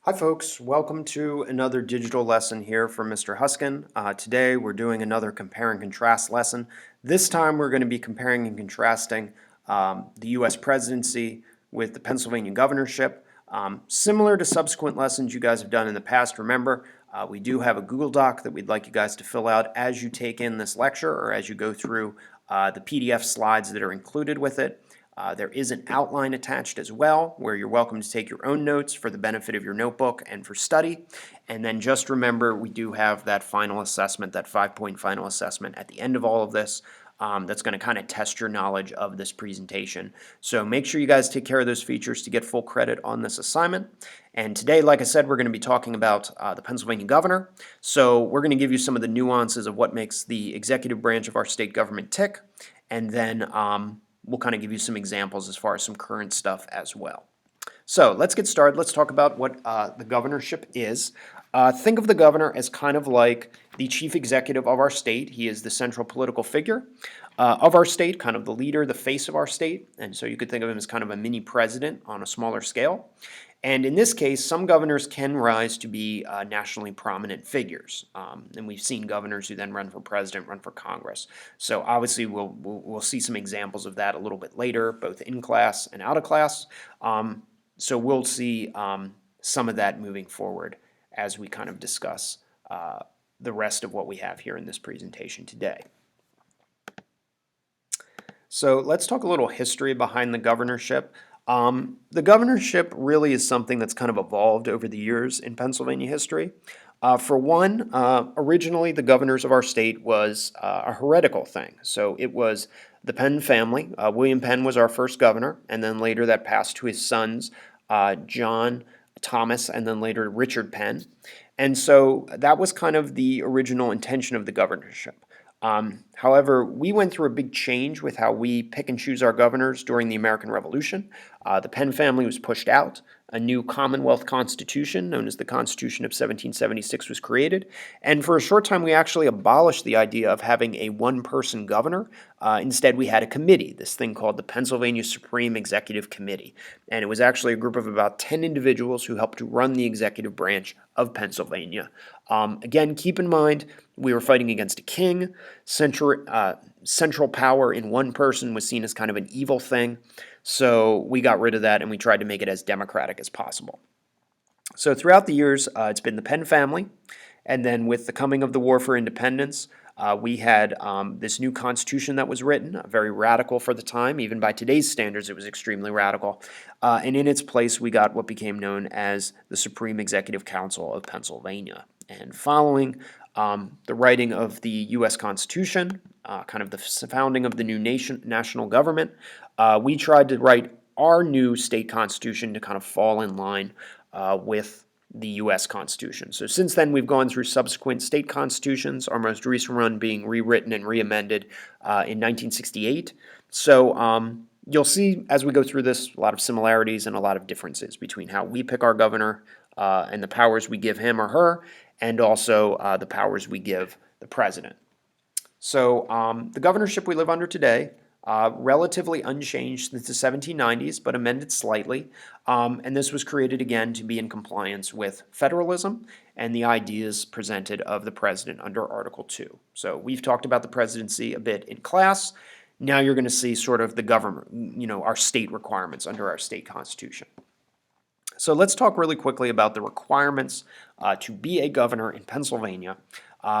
Hi folks, welcome to another digital lesson here from Mr. Huskin. Today we're doing another compare and contrast lesson. This time we're going to be comparing and contrasting the U.S. presidency with the Pennsylvania governorship. Similar to subsequent lessons you guys have done in the past, remember, we do have a Google Doc that we'd like you guys to fill out as you take in this lecture or as you go through the PDF slides that are included with it. There is an outline attached as well where you're welcome to take your own notes for the benefit of your notebook and for study. And then just remember, we do have that final assessment, that 5-point final assessment at the end of all of this. That's going to kind of test your knowledge of this presentation. So make sure you guys take care of those features to get full credit on this assignment. And today, like I said, we're going to be talking about the Pennsylvania governor. So we're going to give you some of the nuances of what makes the executive branch of our state government tick. And then we'll kind of give you some examples as far as some current stuff as well. So let's get started. Let's talk about what the governorship is. Think of the governor as kind of like the chief executive of our state. He is the central political figure of our state, kind of the leader, the face of our state. And so you could think of him as kind of a mini president on a smaller scale. And in this case, some governors can rise to be nationally prominent figures. And we've seen governors who then run for president, run for Congress. So obviously we'll see some examples of that a little bit later, both in class and out of class. So we'll see some of that moving forward as we kind of discuss the rest of what we have here in this presentation today. So let's talk a little history behind the governorship. The governorship really is something that's kind of evolved over the years in Pennsylvania history. For one, originally the governors of our state was a heretical thing. So it was the Penn family. William Penn was our first governor, and then later that passed to his sons, John, Thomas, and then later Richard Penn. And so that was kind of the original intention of the governorship. However, we went through a big change with how we pick and choose our governors during the American Revolution. The Penn family was pushed out. A new Commonwealth Constitution, known as the Constitution of 1776, was created. And for a short time, we actually abolished the idea of having a one-person governor. Instead, we had a committee, this thing called the Pennsylvania Supreme Executive Committee. And it was actually a group of about 10 individuals who helped to run the executive branch of Pennsylvania. Again, keep in mind, we were fighting against a king. Central power in one person was seen as kind of an evil thing. So we got rid of that and we tried to make it as democratic as possible. So throughout the years, it's been the Penn family. And then with the coming of the War for Independence, we had this new constitution that was written, very radical for the time. Even by today's standards, it was extremely radical. And in its place, we got what became known as the Supreme Executive Council of Pennsylvania. And following the writing of the U.S. Constitution, kind of the founding of the new national government, we tried to write our new state constitution to kind of fall in line with the U.S. Constitution. So since then, we've gone through subsequent state constitutions, our most recent one being rewritten and re-amended in 1968. So you'll see as we go through this a lot of similarities and a lot of differences between how we pick our governor and the powers we give him or her, and also the powers we give the president. So the governorship we live under today, relatively unchanged since the 1790s, but amended slightly. And this was created again to be in compliance with federalism and the ideas presented of the president under Article 2. So we've talked about the presidency a bit in class. Now you're going to see sort of the government, our state requirements under our state constitution. So let's talk really quickly about the requirements to be a governor in Pennsylvania.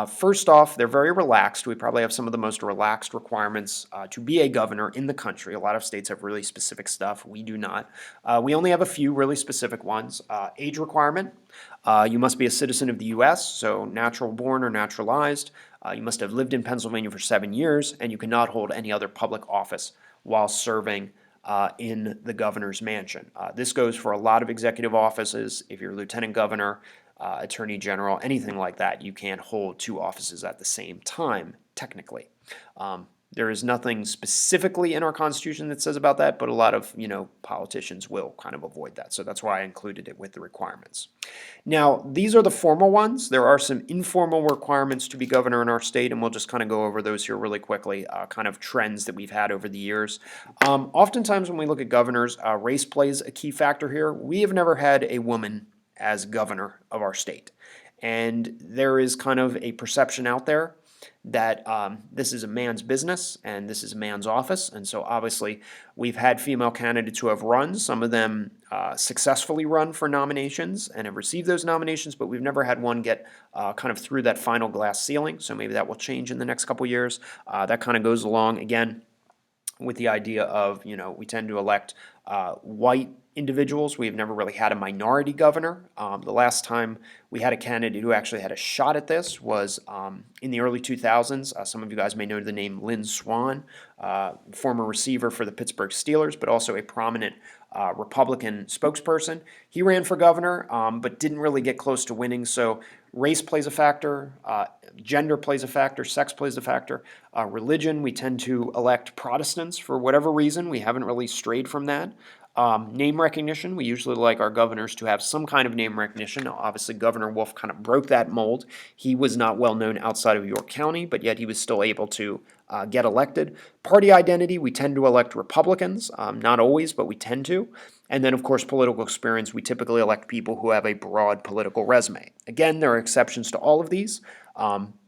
First off, they're very relaxed. We probably have some of the most relaxed requirements to be a governor in the country. A lot of states have really specific stuff. We do not. We only have a few really specific ones. Age requirement. You must be a citizen of the U.S., so natural born or naturalized. You must have lived in Pennsylvania for 7 years, and you cannot hold any other public office while serving in the governor's mansion. This goes for a lot of executive offices. If you're lieutenant governor, attorney general, anything like that, you can't hold two offices at the same time, technically. There is nothing specifically in our Constitution that says about that, but a lot of, politicians will kind of avoid that. So that's why I included it with the requirements. Now, these are the formal ones. There are some informal requirements to be governor in our state, and we'll just kind of go over those here really quickly, kind of trends that we've had over the years. Oftentimes when we look at governors, race plays a key factor here. We have never had a woman as governor of our state. And there is kind of a perception out there that this is a man's business and this is a man's office. And so obviously we've had female candidates who have run, some of them successfully run for nominations and have received those nominations, but we've never had one get kind of through that final glass ceiling. So maybe that will change in the next couple years. That kind of goes along, again, with the idea of, we tend to elect white individuals. We've never really had a minority governor. The last time we had a candidate who actually had a shot at this was in the early 2000s. Some of you guys may know the name Lynn Swann, former receiver for the Pittsburgh Steelers, but also a prominent Republican spokesperson. He ran for governor, but didn't really get close to winning. So race plays a factor, gender plays a factor, sex plays a factor. Religion, we tend to elect Protestants for whatever reason. We haven't really strayed from that. Name recognition, we usually like our governors to have some kind of name recognition. Now, obviously, Governor Wolf kind of broke that mold. He was not well known outside of York County, but yet he was still able to get elected. Party identity, we tend to elect Republicans. Not always, but we tend to. And then, of course, political experience, we typically elect people who have a broad political resume. Again, there are exceptions to all of these,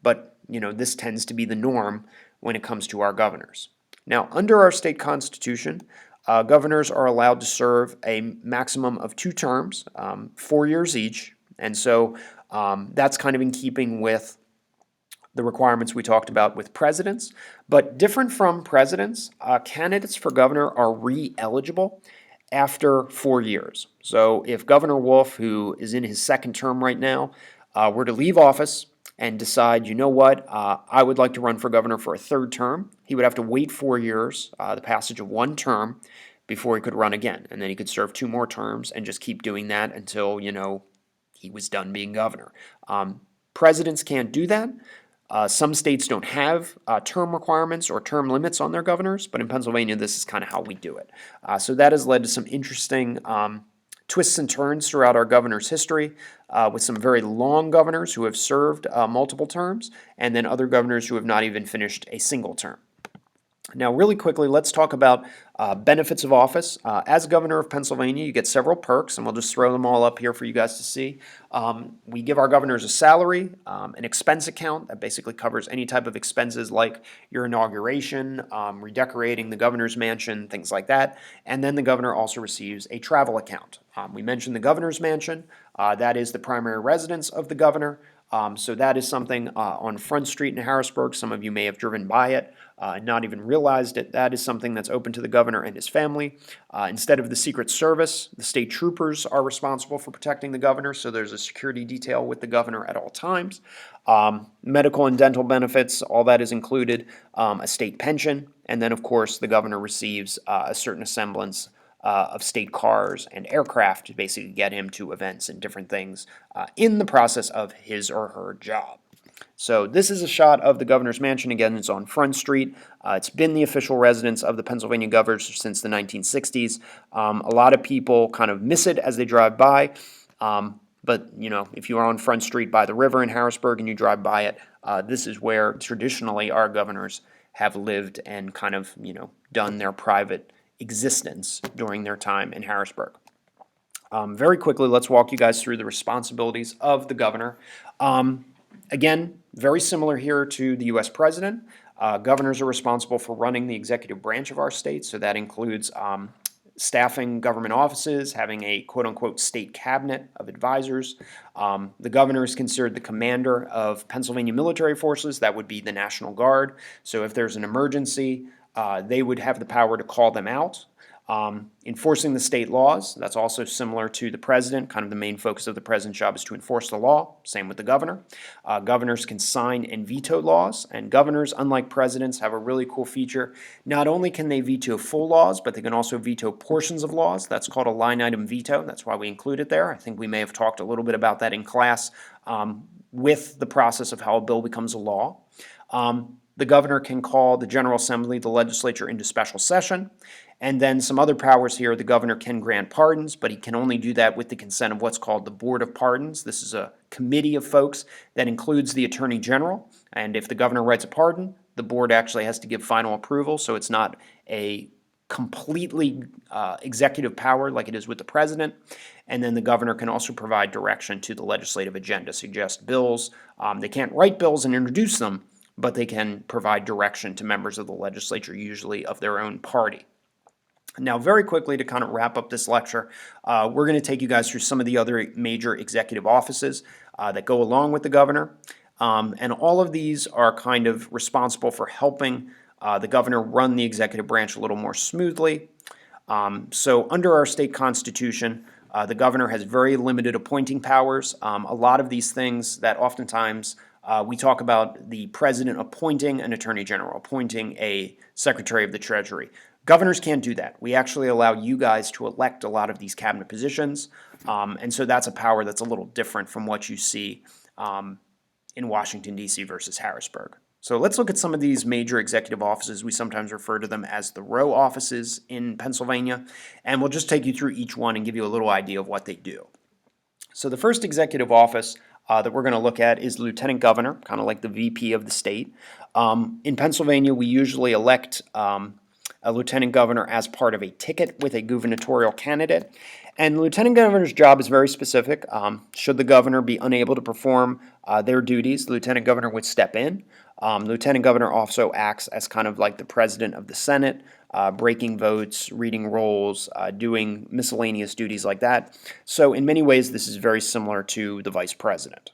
but this tends to be the norm when it comes to our governors. Now, under our state constitution, governors are allowed to serve a maximum of 2 terms, 4 years each, and so that's kind of in keeping with the requirements we talked about with presidents. But different from presidents, candidates for governor are re-eligible after 4 years. So if Governor Wolf, who is in his 2nd term right now, were to leave office and decide, I would like to run for governor for a 3rd term, he would have to wait 4 years, the passage of 1 term, before he could run again. And then he could serve 2 more terms and just keep doing that until, he was done being governor. Presidents can't do that. Some states don't have term requirements or term limits on their governors, but in Pennsylvania, this is kind of how we do it. So that has led to some interesting twists and turns throughout our governor's history, with some very long governors who have served multiple terms, and then other governors who have not even finished a single term. Now, really quickly, let's talk about benefits of office. As governor of Pennsylvania, you get several perks, and we'll just throw them all up here for you guys to see. We give our governors a salary, an expense account that basically covers any type of expenses like your inauguration, redecorating the governor's mansion, things like that. And then the governor also receives a travel account. We mentioned the governor's mansion. That is the primary residence of the governor. So that is something on Front Street in Harrisburg. Some of you may have driven by it, not even realized it. That is something that's open to the governor and his family. Instead of the Secret Service, the state troopers are responsible for protecting the governor, so there's a security detail with the governor at all times. Medical and dental benefits, all that is included, a state pension, and then, of course, the governor receives a certain semblance of state cars and aircraft to basically get him to events and different things in the process of his or her job. So this is a shot of the governor's mansion. Again, it's on Front Street. It's been the official residence of the Pennsylvania governors since the 1960s. A lot of people kind of miss it as they drive by. But, if you are on Front Street by the river in Harrisburg and you drive by it, this is where traditionally our governors have lived and kind of, done their private existence during their time in Harrisburg. Very quickly, let's walk you guys through the responsibilities of the governor. Again, very similar here to the U.S. president. Governors are responsible for running the executive branch of our state, so that includes staffing government offices, having a quote-unquote state cabinet of advisors. The governor is considered the commander of Pennsylvania military forces. That would be the National Guard. So if there's an emergency, they would have the power to call them out. Enforcing the state laws, that's also similar to the president. Kind of the main focus of the president's job is to enforce the law. Same with the governor. Governors can sign and veto laws, and governors, unlike presidents, have a really cool feature. Not only can they veto full laws, but they can also veto portions of laws. That's called a line item veto. That's why we include it there. I think we may have talked a little bit about that in class with the process of how a bill becomes a law. The governor can call the General Assembly, the legislature, into special session. And then some other powers here, the governor can grant pardons, but he can only do that with the consent of what's called the Board of Pardons. This is a committee of folks that includes the Attorney General. And if the governor writes a pardon, the board actually has to give final approval, so it's not a completely executive power like it is with the president. And then the governor can also provide direction to the legislative agenda, suggest bills. They can't write bills and introduce them, but they can provide direction to members of the legislature, usually of their own party. Now, very quickly to kind of wrap up this lecture, we're going to take you guys through some of the other major executive offices that go along with the governor. And all of these are kind of responsible for helping the governor run the executive branch a little more smoothly. So under our state constitution, the governor has very limited appointing powers. A lot of these things that oftentimes we talk about the president appointing an attorney general, appointing a secretary of the treasury. Governors can't do that. We actually allow you guys to elect a lot of these cabinet positions. And so that's a power that's a little different from what you see in Washington, D.C. versus Harrisburg. So let's look at some of these major executive offices. We sometimes refer to them as the row offices in Pennsylvania. And we'll just take you through each one and give you a little idea of what they do. So the first executive office that we're going to look at is lieutenant governor, kind of like the VP of the state. In Pennsylvania, we usually elect a lieutenant governor as part of a ticket with a gubernatorial candidate. And the lieutenant governor's job is very specific. Should the governor be unable to perform their duties, the lieutenant governor would step in. Lieutenant governor also acts as kind of like the president of the Senate, breaking votes, reading rolls, doing miscellaneous duties like that. So in many ways, this is very similar to the vice president.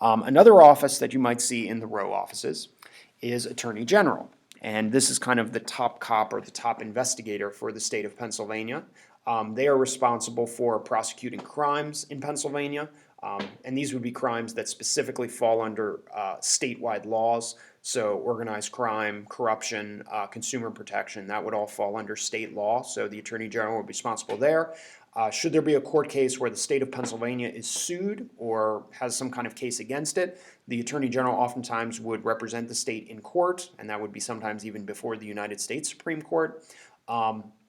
Another office that you might see in the row offices is attorney general. And this is kind of the top cop or the top investigator for the state of Pennsylvania. They are responsible for prosecuting crimes in Pennsylvania, and these would be crimes that specifically fall under statewide laws. So organized crime, corruption, consumer protection, that would all fall under state law. So the Attorney General would be responsible there. Should there be a court case where the state of Pennsylvania is sued or has some kind of case against it, the Attorney General oftentimes would represent the state in court, and that would be sometimes even before the United States Supreme Court,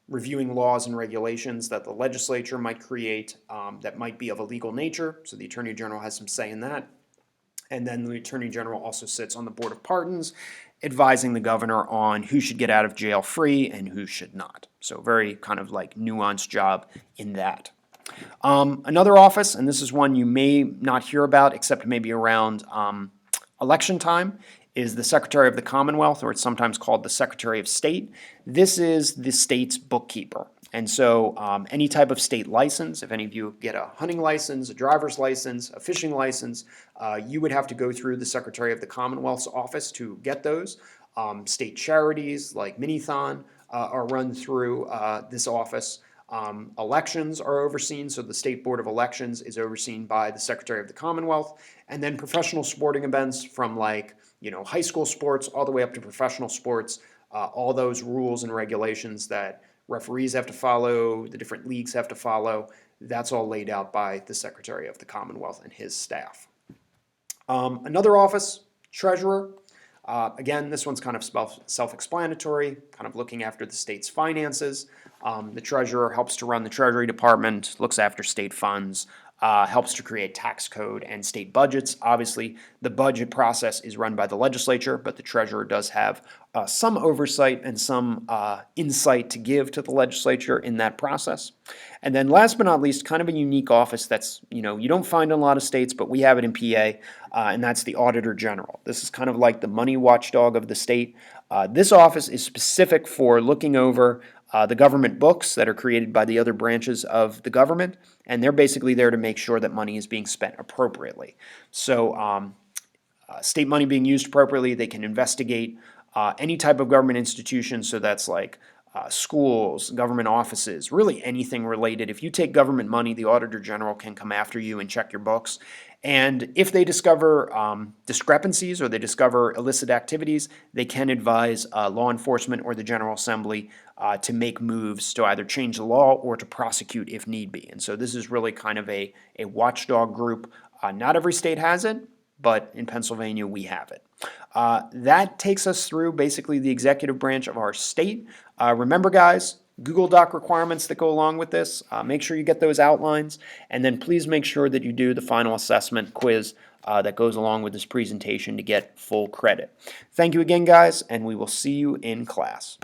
reviewing laws and regulations that the legislature might create that might be of a legal nature. So the Attorney General has some say in that. And then the Attorney General also sits on the Board of Pardons, advising the governor on who should get out of jail free and who should not. So very kind of like nuanced job in that. Another office, and this is one you may not hear about except maybe around election time, is the Secretary of the Commonwealth, or it's sometimes called the Secretary of State. This is the state's bookkeeper. And so any type of state license, if any of you get a hunting license, a driver's license, a fishing license, you would have to go through the Secretary of the Commonwealth's office to get those. State charities like Minithon are run through this office. Elections are overseen, so the State Board of Elections is overseen by the Secretary of the Commonwealth. And then professional sporting events from like, high school sports all the way up to professional sports, all those rules and regulations that referees have to follow, the different leagues have to follow, that's all laid out by the Secretary of the Commonwealth and his staff. Another office, treasurer. Again, this one's kind of self-explanatory, kind of looking after the state's finances. The treasurer helps to run the Treasury Department, looks after state funds, helps to create tax code and state budgets. Obviously, the budget process is run by the legislature, but the treasurer does have some oversight and some insight to give to the legislature in that process. And then last but not least, kind of a unique office that's, you don't find in a lot of states, but we have it in PA, and that's the Auditor General. This is kind of like the money watchdog of the state. This office is specific for looking over the government books that are created by the other branches of the government, and they're basically there to make sure that money is being spent appropriately. So state money being used appropriately, they can investigate any type of government institution, so that's like schools, government offices, really anything related. If you take government money, the Auditor General can come after you and check your books. And if they discover discrepancies or they discover illicit activities, they can advise law enforcement or the General Assembly to make moves to either change the law or to prosecute if need be. And so this is really kind of a watchdog group. Not every state has it, but in Pennsylvania we have it. That takes us through basically the executive branch of our state. Remember, guys, Google Doc requirements that go along with this. Make sure you get those outlines, and then please make sure that you do the final assessment quiz that goes along with this presentation to get full credit. Thank you again, guys, and we will see you in class.